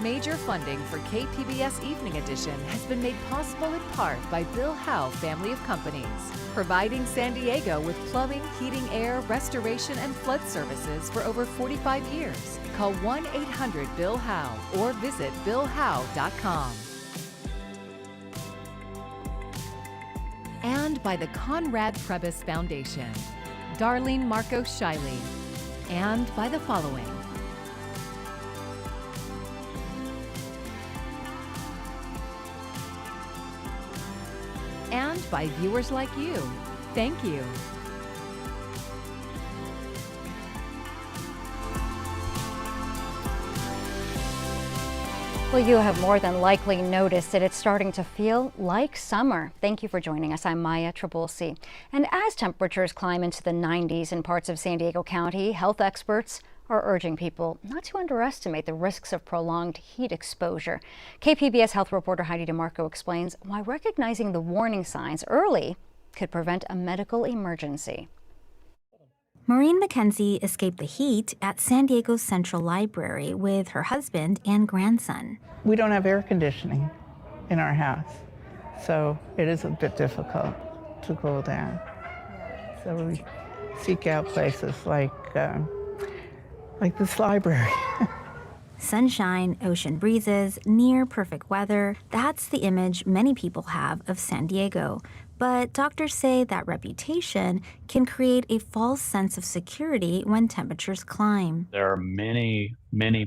Major funding for KPBS Evening Edition has been made possible in part by Bill Howe Family of Companies, providing San Diego with plumbing, heating, air, restoration, and flood services for over 45 years. Call 1-800-BILL-HOWE or visit billhowe.com. And by the Conrad Prebys Foundation, Darlene Marcos Shiley, and by the following. And by viewers like you. Thank you. Well, you have more than likely noticed that it's starting to feel like summer. Thank you for joining us. I'm Maya Trabulsi. And as temperatures climb into the 90s in parts of San Diego County, health experts are urging people not to underestimate the risks of prolonged heat exposure. KPBS health reporter Heidi DeMarco explains why recognizing the warning signs early could prevent a medical emergency. Maureen McKenzie escaped the heat at San Diego's Central Library with her husband and grandson. We don't have air conditioning in our house, so it is a bit difficult to go there. So we seek out places like this library. Sunshine, ocean breezes, near perfect weather, that's the image many people have of San Diego. But doctors say that reputation can create a false sense of security when temperatures climb. There are many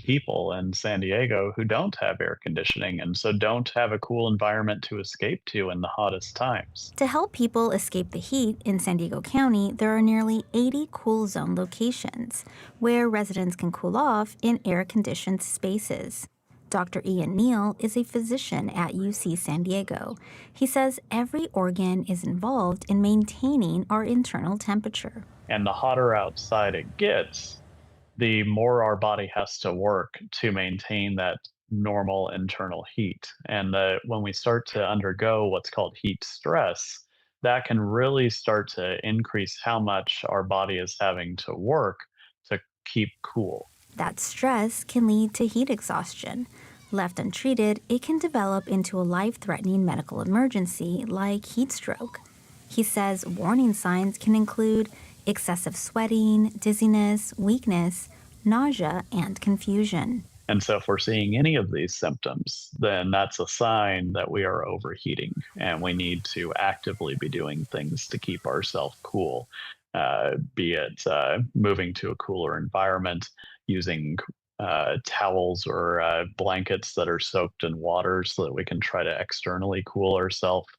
people in San Diego who don't have air conditioning and so don't have a cool environment to escape to in the hottest times. To help people escape the heat in San Diego County, there are nearly 80 cool zone locations where residents can cool off in air-conditioned spaces. Dr. Ian Neal is a physician at UC San Diego. He says every organ is involved in maintaining our internal temperature. And the hotter outside it gets, the more our body has to work to maintain that normal internal heat. And when we start to undergo what's called heat stress, that can really start to increase how much our body is having to work to keep cool. That stress can lead to heat exhaustion. Left untreated, it can develop into a life-threatening medical emergency like heat stroke. He says warning signs can include excessive sweating, dizziness, weakness, nausea, and confusion. And so if we're seeing any of these symptoms, then that's a sign that we are overheating and we need to actively be doing things to keep ourselves cool, be it moving to a cooler environment, using towels or blankets that are soaked in water so that we can try to externally cool ourselves,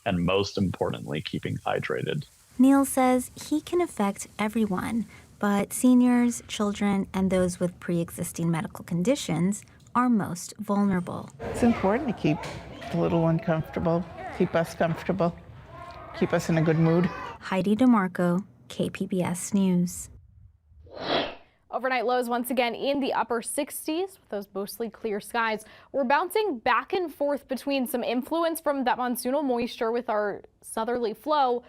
and most importantly, keeping hydrated. Neil says he can affect everyone, but seniors, children, and those with pre-existing medical conditions are most vulnerable. It's important to keep the little one comfortable, keep us comfortable, keep us in a good mood. Heidi DeMarco, KPBS News. Overnight lows once again in the upper 60s with those mostly clear skies. We're bouncing back and forth between some influence from that monsoonal moisture with our southerly flow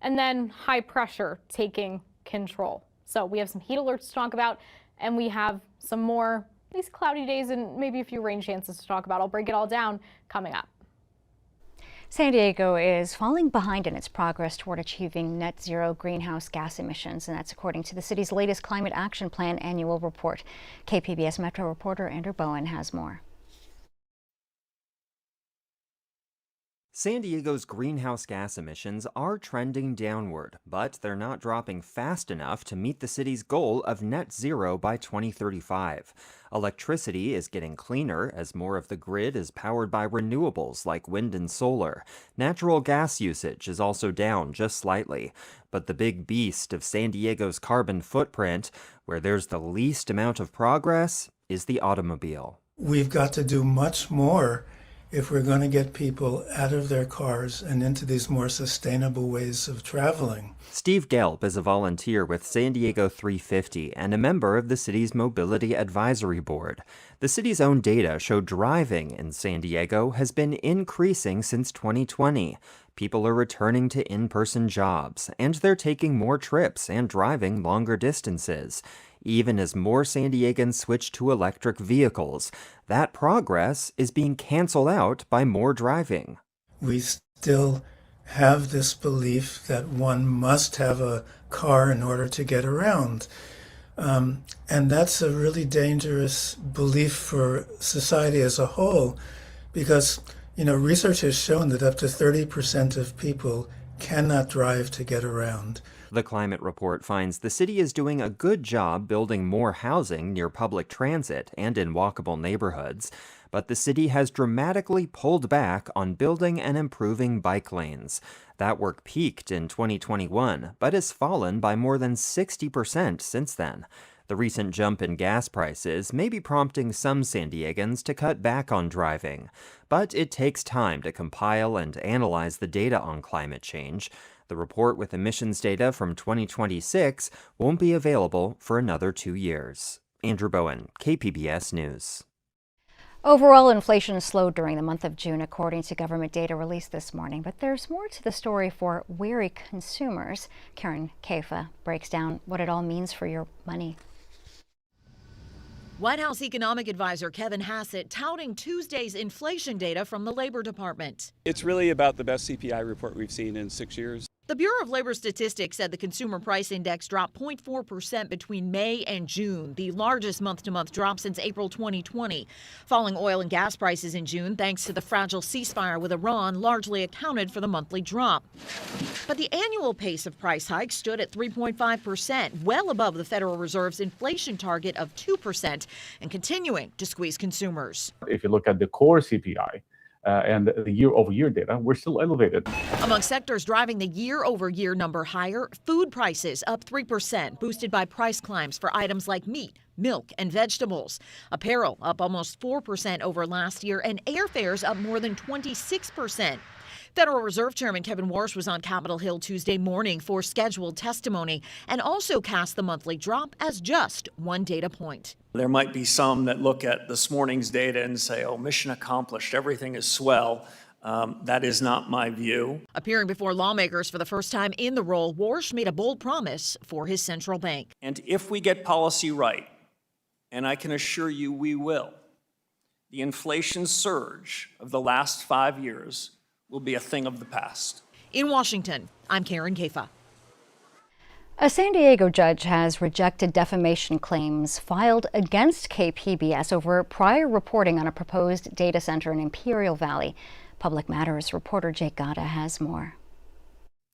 and then high pressure taking control. So we have some heat alerts to talk about, and we have some more these cloudy days and maybe a few rain chances to talk about. I'll break it all down coming up. San Diego is falling behind in its progress toward achieving net zero greenhouse gas emissions, and that's according to the city's latest Climate Action Plan annual report. KPBS Metro reporter Andrew Bowen has more. San Diego's greenhouse gas emissions are trending downward, but they're not dropping fast enough to meet the city's goal of net zero by 2035. Electricity is getting cleaner as more of the grid is powered by renewables like wind and solar. Natural gas usage is also down just slightly. But the big beast of San Diego's carbon footprint, where there's the least amount of progress, is the automobile. We've got to do much more if we're going to get people out of their cars and into these more sustainable ways of traveling. Steve Gelb is a volunteer with San Diego 350 and a member of the city's Mobility Advisory Board. The city's own data show driving in San Diego has been increasing since 2020. People are returning to in-person jobs, and they're taking more trips and driving longer distances. Even as more San Diegans switch to electric vehicles, that progress is being canceled out by more driving. We still have this belief that one must have a car in order to get around. And that's a really dangerous belief for society as a whole, because, research has shown that up to 30% of people cannot drive to get around. The climate report finds the city is doing a good job building more housing near public transit and in walkable neighborhoods, but the city has dramatically pulled back on building and improving bike lanes. That work peaked in 2021, but has fallen by more than 60% since then. The recent jump in gas prices may be prompting some San Diegans to cut back on driving, but it takes time to compile and analyze the data on climate change. The report with emissions data from 2026 won't be available for another 2 years. Andrew Bowen, KPBS News. Overall, inflation slowed during the month of June, according to government data released this morning. But there's more to the story for weary consumers. Karen Kaifa breaks down what it all means for your money. White House economic advisor Kevin Hassett touting Tuesday's inflation data from the Labor Department. It's really about the best CPI report we've seen in 6 years. The Bureau of Labor Statistics said the Consumer Price Index dropped 0.4% between May and June, the largest month-to-month drop since April 2020. Falling oil and gas prices in June, thanks to the fragile ceasefire with Iran, largely accounted for the monthly drop. But the annual pace of price hikes stood at 3.5%, well above the Federal Reserve's inflation target of 2%, and continuing to squeeze consumers. If you look at the core CPI, and the year-over-year data, we're still elevated. Among sectors driving the year-over-year number higher, food prices up 3%, boosted by price climbs for items like meat, milk, and vegetables. Apparel up almost 4% over last year, and airfares up more than 26%. Federal Reserve Chairman Kevin Warsh was on Capitol Hill Tuesday morning for scheduled testimony and also cast the monthly drop as just one data point. There might be some that look at this morning's data and say, oh, mission accomplished, everything is swell. That is not my view. Appearing before lawmakers for the first time in the role, Warsh made a bold promise for his central bank. And if we get policy right, and I can assure you we will, the inflation surge of the last 5 years will be a thing of the past. In Washington, I'm Karen Kaifa. A San Diego judge has rejected defamation claims filed against KPBS over prior reporting on a proposed data center in Imperial Valley. Public Matters reporter Jake Gata has more.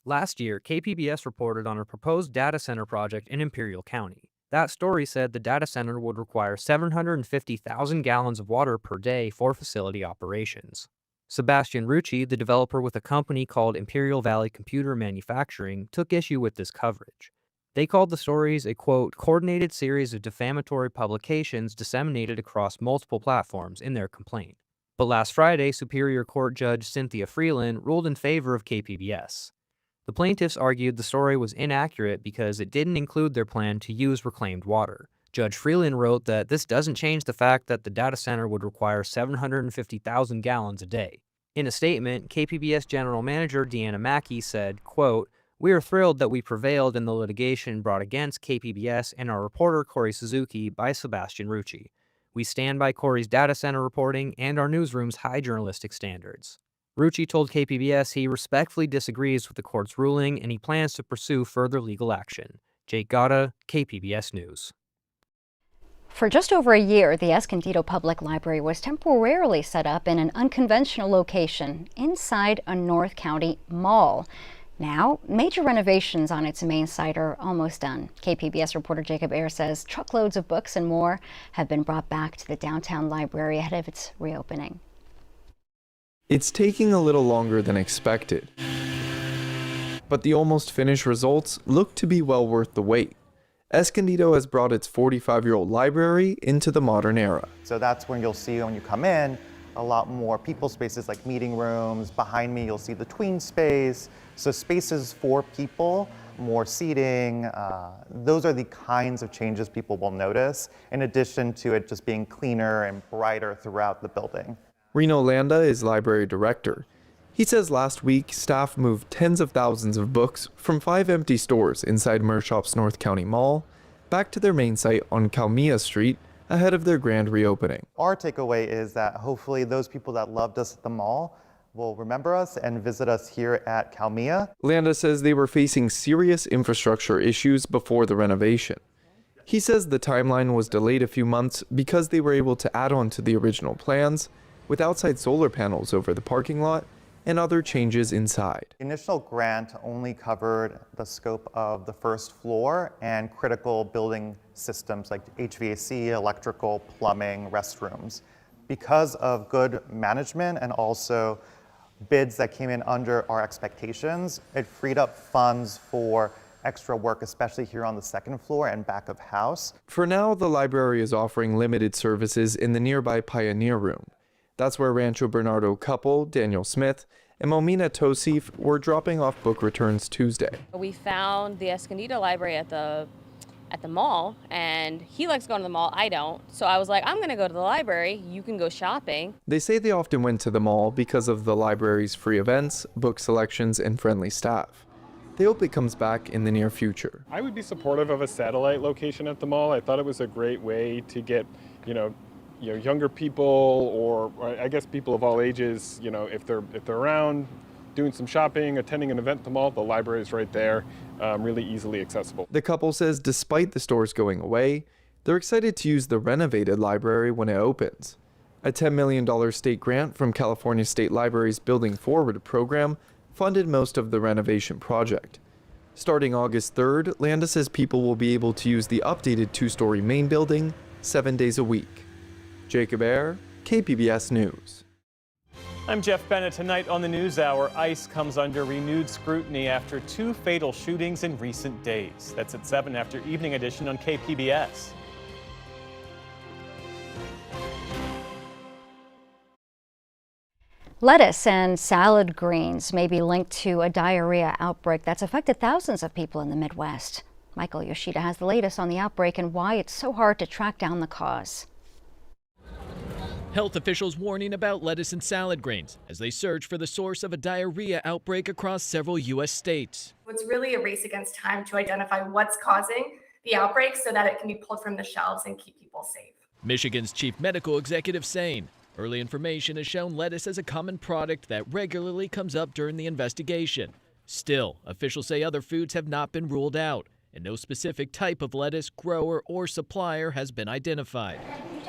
Last year, KPBS reported on a proposed data center project in Imperial County. That story said the data center would require 750,000 gallons of water per day for facility operations. Sebastian Rucci, the developer with a company called Imperial Valley Computer Manufacturing, took issue with this coverage. They called the stories a, quote, coordinated series of defamatory publications disseminated across multiple platforms in their complaint. But last Friday, Superior Court Judge Cynthia Freeland ruled in favor of KPBS. The plaintiffs argued the story was inaccurate because it didn't include their plan to use reclaimed water. Judge Freeland wrote that this doesn't change the fact that the data center would require 750,000 gallons a day. In a statement, KPBS General Manager Deanna Mackey said, quote, we are thrilled that we prevailed in the litigation brought against KPBS and our reporter Corey Suzuki by Sebastian Rucci. We stand by Corey's data center reporting and our newsroom's high journalistic standards. Rucci told KPBS he respectfully disagrees with the court's ruling and he plans to pursue further legal action. Jake Gata, KPBS News. For just over a year, the Escondido Public Library was temporarily set up in an unconventional location inside a North County mall. Now, major renovations on its main site are almost done. KPBS reporter Jacob Ayers says truckloads of books and more have been brought back to the downtown library ahead of its reopening. It's taking a little longer than expected, but the almost finished results look to be well worth the wait. Escondido has brought its 45-year-old library into the modern era. So that's when you'll see when you come in a lot more people spaces like meeting rooms. Behind me, you'll see the tween space. So spaces for people, more seating. Those are the kinds of changes people will notice, in addition to it just being cleaner and brighter throughout the building. Reno Landa is library director. He says last week, staff moved tens of thousands of books from 5 empty stores inside Mershop's North County Mall back to their main site on Kalmia Street ahead of their grand reopening. Our takeaway is that hopefully those people that loved us at the mall will remember us and visit us here at Kalmia. Landa says they were facing serious infrastructure issues before the renovation. He says the timeline was delayed a few months because they were able to add on to the original plans with outside solar panels over the parking lot and other changes inside. The initial grant only covered the scope of the first floor and critical building systems like HVAC, electrical, plumbing, restrooms. Because of good management and also bids that came in under our expectations, it freed up funds for extra work, especially here on the second floor and back of house. For now, the library is offering limited services in the nearby Pioneer Room. That's where Rancho Bernardo couple Daniel Smith and Momina Tosif were dropping off book returns Tuesday. We found the Escondido Library at the mall, and he likes going to the mall, I don't. So I was like, I'm gonna go to the library, you can go shopping. They say they often went to the mall because of the library's free events, book selections, and friendly staff. They hope it comes back in the near future. I would be supportive of a satellite location at the mall. I thought it was a great way to get, younger people or I guess people of all ages, if they're around doing some shopping, attending an event at the mall, the library is right there, really easily accessible. The couple says despite the stores going away, they're excited to use the renovated library when it opens. A $10 million state grant from California State Library's Building Forward program funded most of the renovation project. Starting August 3rd, Landa says people will be able to use the updated 2-story main building 7 days a week. Jacob Ayer, KPBS News. I'm Jeff Bennett. Tonight on the NewsHour, ICE comes under renewed scrutiny after 2 fatal shootings in recent days. That's at 7 after Evening Edition on KPBS. Lettuce and salad greens may be linked to a diarrhea outbreak that's affected thousands of people in the Midwest. Michael Yoshida has the latest on the outbreak and why it's so hard to track down the cause. Health officials warning about lettuce and salad greens as they search for the source of a diarrhea outbreak across several U.S. states. It's really a race against time to identify what's causing the outbreak so that it can be pulled from the shelves and keep people safe. Michigan's chief medical executive saying early information has shown lettuce as a common product that regularly comes up during the investigation. Still, officials say other foods have not been ruled out, and no specific type of lettuce, grower, or supplier has been identified.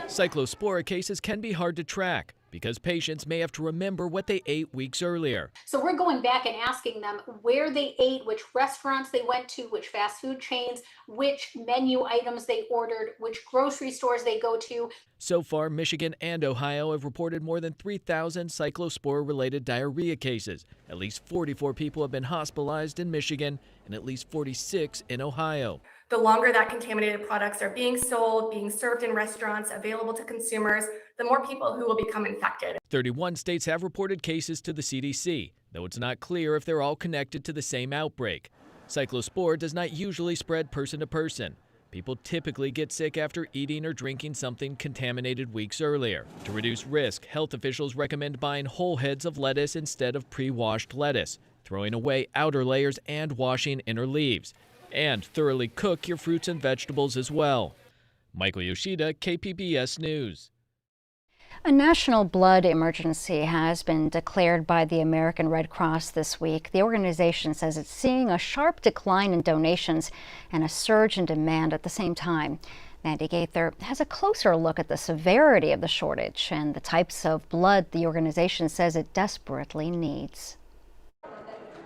Cyclospora cases can be hard to track because patients may have to remember what they ate weeks earlier. So we're going back and asking them where they ate, which restaurants they went to, which fast food chains, which menu items they ordered, which grocery stores they go to. So far, Michigan and Ohio have reported more than 3,000 cyclospora-related diarrhea cases. At least 44 people have been hospitalized in Michigan and at least 46 in Ohio. The longer that contaminated products are being sold, being served in restaurants, available to consumers, the more people who will become infected. 31 states have reported cases to the CDC, though it's not clear if they're all connected to the same outbreak. Cyclospora does not usually spread person to person. People typically get sick after eating or drinking something contaminated weeks earlier. To reduce risk, health officials recommend buying whole heads of lettuce instead of pre-washed lettuce, throwing away outer layers and washing inner leaves. And thoroughly cook your fruits and vegetables as well. Michael Yoshida, KPBS News. A national blood emergency has been declared by the American Red Cross this week. The organization says it's seeing a sharp decline in donations and a surge in demand at the same time. Mandy Gaither has a closer look at the severity of the shortage and the types of blood the organization says it desperately needs.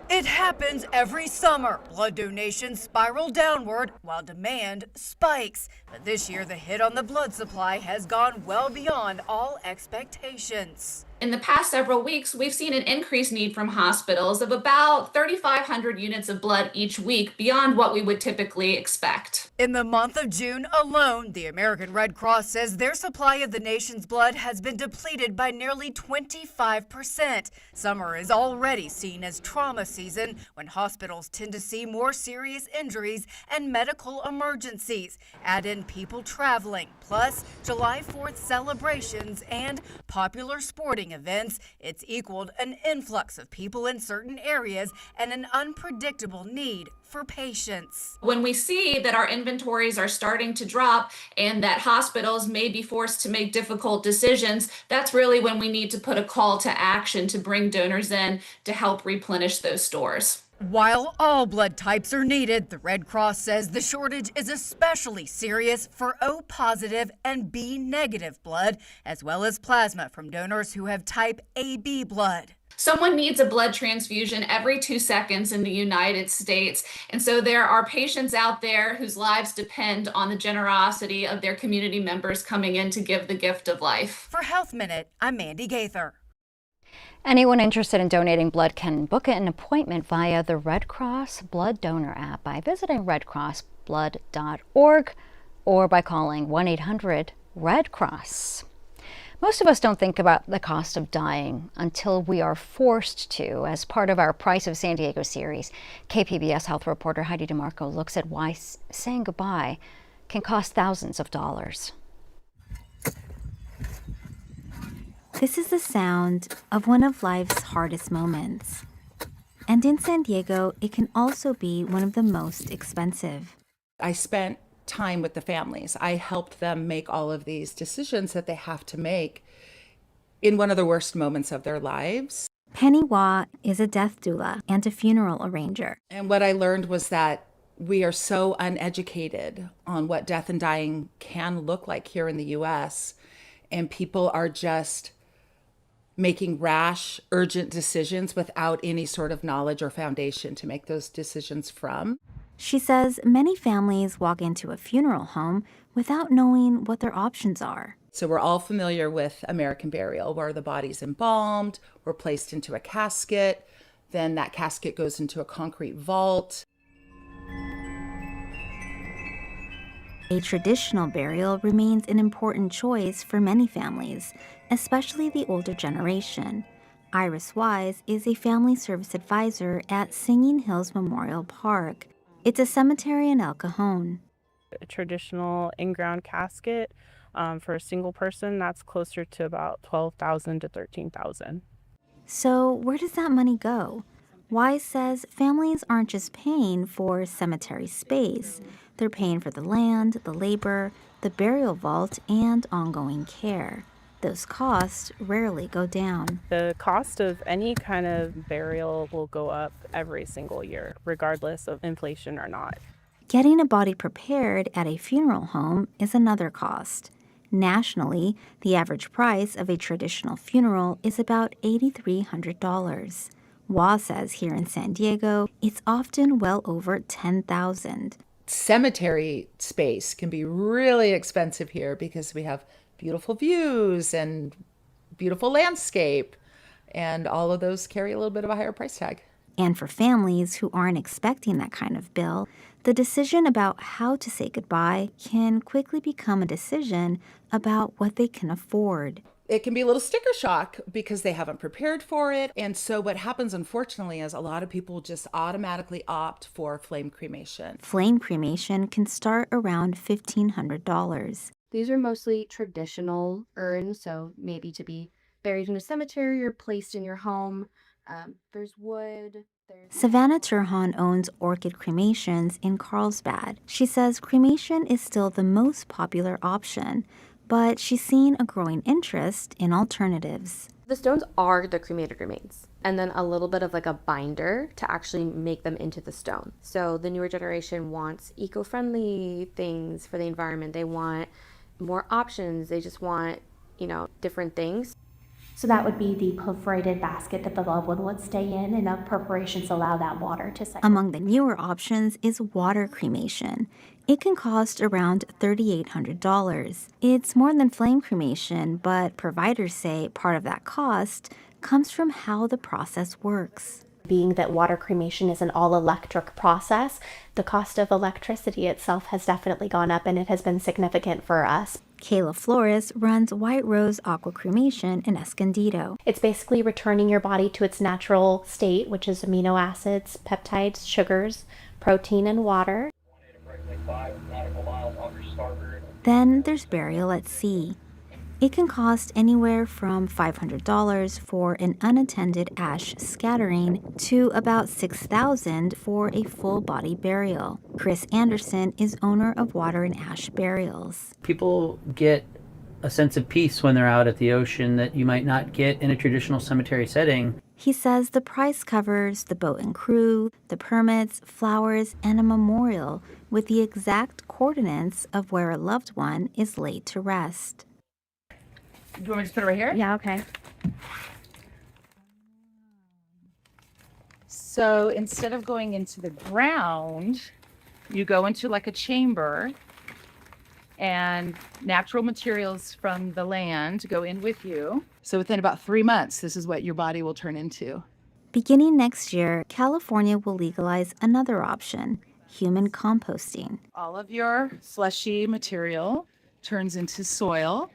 It happens every summer. Blood donations spiral downward while demand spikes. But this year, the hit on the blood supply has gone well beyond all expectations. In the past several weeks, we've seen an increased need from hospitals of about 3,500 units of blood each week, beyond what we would typically expect. In the month of June alone, the American Red Cross says their supply of the nation's blood has been depleted by nearly 25%. Summer is already seen as trauma season, when hospitals tend to see more serious injuries and medical emergencies. Add in people traveling, plus July 4th celebrations and popular sporting sporting events, it's equaled an influx of people in certain areas and an unpredictable need for patience. When we see that our inventories are starting to drop and that hospitals may be forced to make difficult decisions, that's really when we need to put a call to action to bring donors in to help replenish those stores. While all blood types are needed, the Red Cross says the shortage is especially serious for O positive and B negative blood, as well as plasma from donors who have type AB blood. Someone needs a blood transfusion every 2 seconds in the United States. And so there are patients out there whose lives depend on the generosity of their community members coming in to give the gift of life. For Health Minute, I'm Mandy Gaither. Anyone interested in donating blood can book an appointment via the Red Cross Blood Donor app by visiting redcrossblood.org or by calling 1-800-RED-CROSS. Most of us don't think about the cost of dying until we are forced to. As part of our Price of San Diego series, KPBS health reporter Heidi DeMarco looks at why saying goodbye can cost thousands of dollars. This is the sound of one of life's hardest moments. And in San Diego, it can also be one of the most expensive. I spent time with the families. I helped them make all of these decisions that they have to make in one of the worst moments of their lives. Penny Wah is a death doula and a funeral arranger. And what I learned was that we are so uneducated on what death and dying can look like here in the U.S., and people are just making rash, urgent decisions without any sort of knowledge or foundation to make those decisions from. She says many families walk into a funeral home without knowing what their options are. So we're all familiar with American burial, where the body's embalmed, we're placed into a casket, then that casket goes into a concrete vault. A traditional burial remains an important choice for many families, especially the older generation. Iris Wise is a family service advisor at Singing Hills Memorial Park. It's a cemetery in El Cajon. A traditional in-ground casket for a single person, that's closer to about $12,000 to $13,000. So where does that money go? Wise says families aren't just paying for cemetery space. They're paying for the land, the labor, the burial vault, and ongoing care. Those costs rarely go down. The cost of any kind of burial will go up every single year, regardless of inflation or not. Getting a body prepared at a funeral home is another cost. Nationally, the average price of a traditional funeral is about $8,300. Wah says here in San Diego, it's often well over $10,000. Cemetery space can be really expensive here because we have beautiful views and beautiful landscape, and all of those carry a little bit of a higher price tag. And for families who aren't expecting that kind of bill, the decision about how to say goodbye can quickly become a decision about what they can afford. It can be a little sticker shock because they haven't prepared for it. And so what happens, unfortunately, is a lot of people just automatically opt for flame cremation. Flame cremation can start around $1,500. These are mostly traditional urns, so maybe to be buried in a cemetery or placed in your home. There's wood. Savannah Turhan owns Orchid Cremations in Carlsbad. She says cremation is still the most popular option, but she's seen a growing interest in alternatives. The stones are the cremated remains, and then a little bit of like a binder to actually make them into the stone. So the newer generation wants eco-friendly things for the environment. They want more options. They just want, different things. So that would be the perforated basket that the loved one would stay in, and the perforations allow that water to cycle. Among the newer options is water cremation. It can cost around $3,800. It's more than flame cremation, but providers say part of that cost comes from how the process works. Being that water cremation is an all-electric process, the cost of electricity itself has definitely gone up, and it has been significant for us. Kayla Flores runs White Rose Aqua Cremation in Escondido. It's basically returning your body to its natural state, which is amino acids, peptides, sugars, protein, and water. Then there's burial at sea. It can cost anywhere from $500 for an unattended ash scattering to about $6,000 for a full body burial. Chris Anderson is owner of Water and Ash Burials. People get a sense of peace when they're out at the ocean that you might not get in a traditional cemetery setting. He says the price covers the boat and crew, the permits, flowers, and a memorial with the exact coordinates of where a loved one is laid to rest. Do you want me to just put it right here? Yeah, okay. So instead of going into the ground, you go into like a chamber, and natural materials from the land go in with you. So within about 3 months, this is what your body will turn into. Beginning next year, California will legalize another option, human composting. All of your fleshy material turns into soil,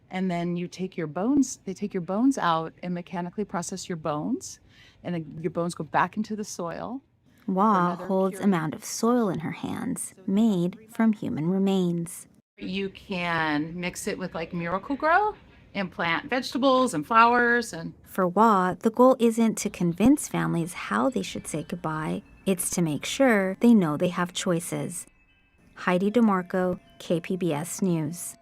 and then you take your bones, they take your bones out and mechanically process your bones, and then your bones go back into the soil. Wah holds a mound of soil in her hands, made from human remains. You can mix it with like Miracle-Gro and plant vegetables and flowers. And for Wah, the goal isn't to convince families how they should say goodbye, it's to make sure they know they have choices. Heidi DeMarco, KPBS News.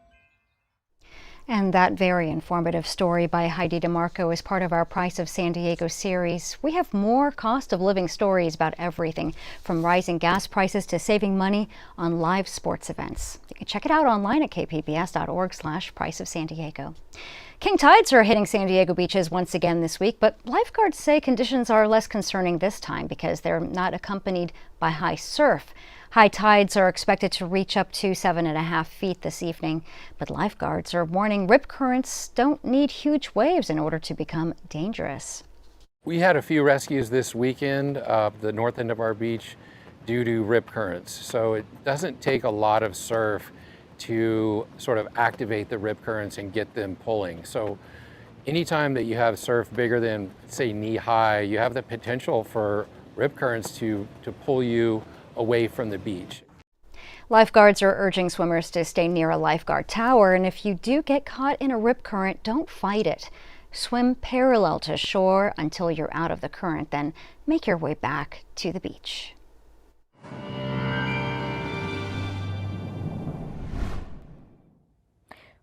And that very informative story by Heidi DeMarco is part of our Price of San Diego series. We have more cost of living stories about everything from rising gas prices to saving money on live sports events. You can check it out online at kpbs.org/Price of San Diego. King tides are hitting San Diego beaches once again this week, but lifeguards say conditions are less concerning this time because they're not accompanied by high surf. High tides are expected to reach up to 7.5 feet this evening, but lifeguards are warning rip currents don't need huge waves in order to become dangerous. We had a few rescues this weekend of the north end of our beach due to rip currents. So it doesn't take a lot of surf to sort of activate the rip currents and get them pulling. So anytime that you have surf bigger than, say, knee high, you have the potential for rip currents to pull you away from the beach. Lifeguards are urging swimmers to stay near a lifeguard tower, and if you do get caught in a rip current, don't fight it. Swim parallel to shore until you're out of the current, then make your way back to the beach.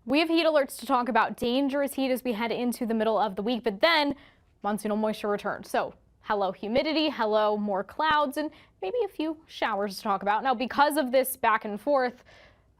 We have heat alerts to talk about dangerous heat as we head into the middle of the week, but then monsoonal moisture returns. So hello humidity, hello more clouds, and maybe a few showers to talk about. Now, because of this back and forth,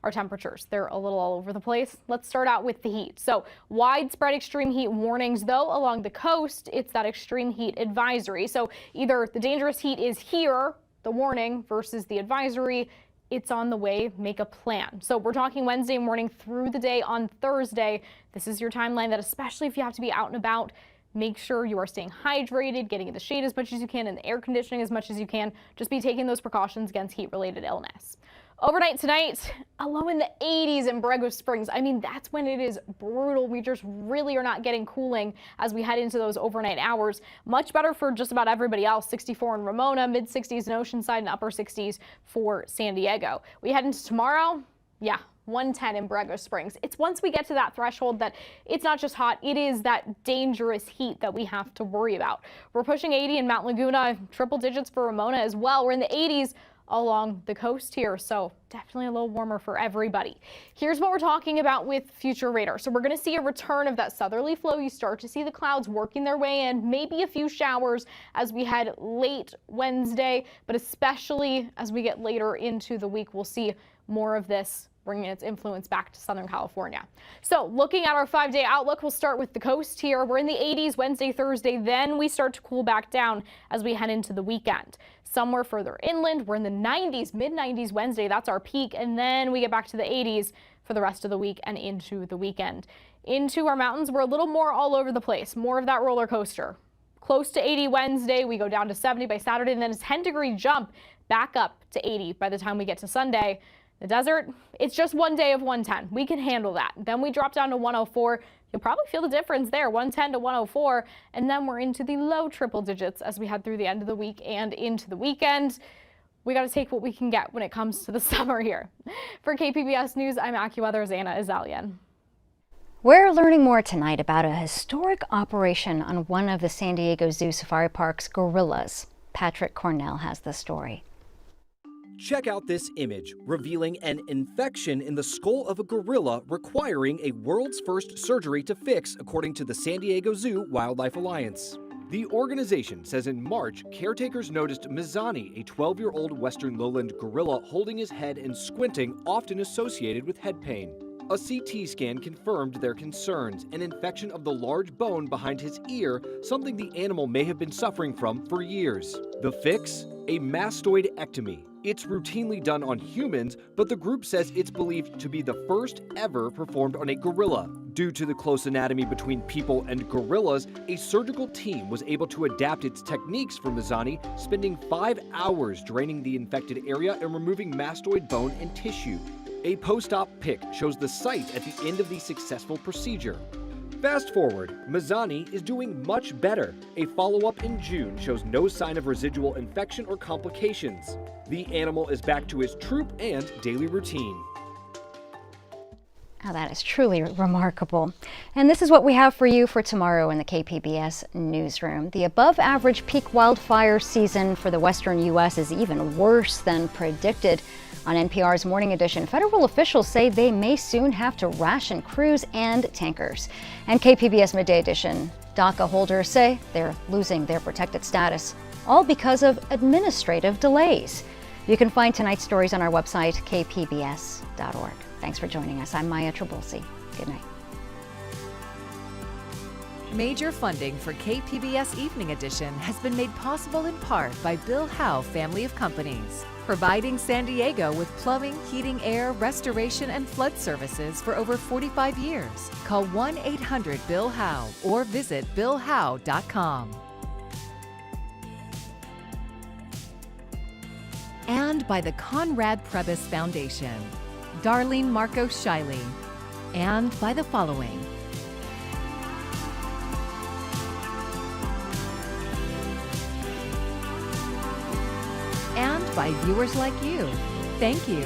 our temperatures, they're a little all over the place. Let's start out with the heat. So widespread extreme heat warnings, though along the coast, it's that extreme heat advisory. So either the dangerous heat is here, the warning, versus the advisory, it's on the way. Make a plan. So we're talking Wednesday morning through the day on Thursday. This is your timeline that, especially if you have to be out and about, make sure you are staying hydrated, getting in the shade as much as you can, and the air conditioning as much as you can. Just be taking those precautions against heat-related illness. Overnight tonight, a low in the 80s in Borrego Springs. I mean, that's when it is brutal. We just really are not getting cooling as we head into those overnight hours. Much better for just about everybody else. 64 in Ramona, mid-60s in Oceanside, and upper 60s for San Diego. We head into tomorrow, yeah, 110 in Borrego Springs. It's once we get to that threshold that it's not just hot, it is that dangerous heat that we have to worry about. We're pushing 80 in Mount Laguna, triple digits for Ramona as well. We're in the 80s along the coast here, so definitely a little warmer for everybody. Here's what we're talking about with future radar. So we're going to see a return of that southerly flow. You start to see the clouds working their way in, maybe a few showers as we head late Wednesday, but especially as we get later into the week, we'll see more of this bringing its influence back to Southern California. So looking at our 5-day outlook, we'll start with the coast here. We're in the 80s Wednesday, Thursday, then we start to cool back down as we head into the weekend. Somewhere further inland, we're in the 90s, mid-90s Wednesday, that's our peak, and then we get back to the 80s for the rest of the week and into the weekend. Into our mountains, we're a little more all over the place, more of that roller coaster. Close to 80 Wednesday, we go down to 70 by Saturday, and then a 10-degree jump back up to 80 by the time we get to Sunday. The desert, it's just one day of 110. We can handle that. Then we drop down to 104. You'll probably feel the difference there, 110 to 104. And then we're into the low triple digits as we head through the end of the week and into the weekend. We got to take what we can get when it comes to the summer here. For KPBS News, I'm AccuWeather's Anna Azalian. We're learning more tonight about a historic operation on one of the San Diego Zoo Safari Park's gorillas. Patrick Cornell has the story. Check out this image revealing an infection in the skull of a gorilla requiring a world's first surgery to fix, according to the San Diego Zoo Wildlife Alliance. The organization says in March, caretakers noticed Mizani, a 12-year-old western lowland gorilla, holding his head and squinting, often associated with head pain. A CT scan confirmed their concerns, an infection of the large bone behind his ear, something the animal may have been suffering from for years. The fix? A mastoidectomy. It's routinely done on humans, but the group says it's believed to be the first ever performed on a gorilla. Due to the close anatomy between people and gorillas, a surgical team was able to adapt its techniques for Mizani, spending 5 hours draining the infected area and removing mastoid bone and tissue. A post-op pic shows the site at the end of the successful procedure. Fast forward, Mizani is doing much better. A follow-up in June shows no sign of residual infection or complications. The animal is back to his troop and daily routine. Oh, that is truly remarkable. And this is what we have for you for tomorrow in the KPBS newsroom. The above-average peak wildfire season for the western U.S. is even worse than predicted. On NPR's Morning Edition, federal officials say they may soon have to ration crews and tankers. And KPBS Midday Edition, DACA holders say they're losing their protected status, all because of administrative delays. You can find tonight's stories on our website, kpbs.org. Thanks for joining us. I'm Maya Trabulsi. Good night. Major funding for KPBS Evening Edition has been made possible in part by Bill Howe Family of Companies, providing San Diego with plumbing, heating, air, restoration, and flood services for over 45 years. Call 1-800-BILL-HOWE or visit billhowe.com. And by the Conrad Prebys Foundation, Darlene Marcos Shiley, and by the following. And by viewers like you. Thank you.